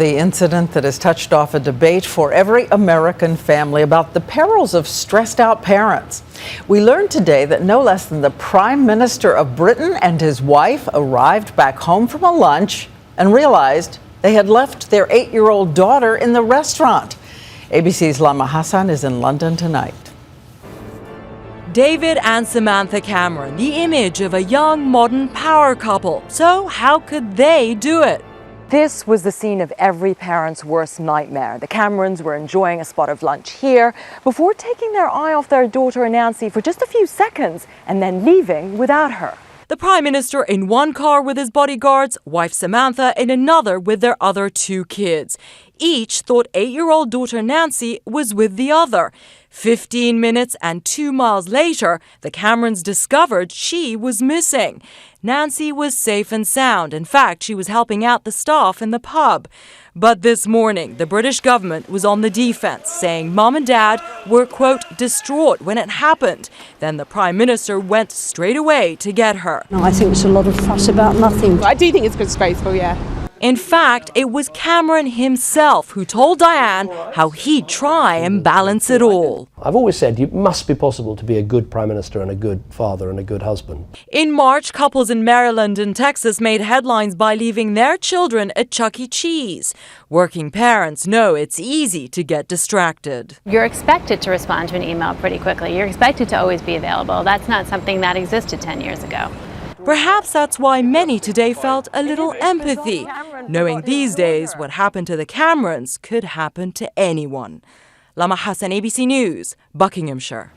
the incident that has touched off a debate for every American family about the perils of stressed out parents. We learned today that no less than the Prime Minister of Britain and his wife arrived back home from a lunch and realized they had left their 8-year-old daughter in the restaurant. ABC's Lama Hassan is in London tonight. David and Samantha Cameron, the image of a young modern power couple. So how could they do it? This was the scene of every parent's worst nightmare. The Camerons were enjoying a spot of lunch here before taking their eye off their daughter Nancy for just a few seconds and then leaving without her. The Prime Minister in one car with his bodyguards, wife Samantha in another with their other 2 kids. Each thought 8-year-old daughter Nancy was with the other. 15 minutes and 2 miles later, the Camerons discovered she was missing. Nancy was safe and sound. In fact, she was helping out the staff in the pub. But this morning, the British government was on the defense, saying Mom and Dad were, quote, distraught when it happened. Then the Prime Minister went straight away to get her. I think it's a lot of fuss about nothing. I do think it's disgraceful, yeah. In fact, it was Cameron himself who told Diane how he'd try and balance it all. I've always said it must be possible to be a good Prime Minister and a good father and a good husband. In March, couples in Maryland and Texas made headlines by leaving their children at Chuck E. Cheese. Working parents know it's easy to get distracted. You're expected to respond to an email pretty quickly. You're expected to always be available. That's not something that existed 10 years ago. Perhaps that's why many today felt a little empathy, knowing these days what happened to the Camerons could happen to anyone. Lama Hassan, ABC News, Buckinghamshire.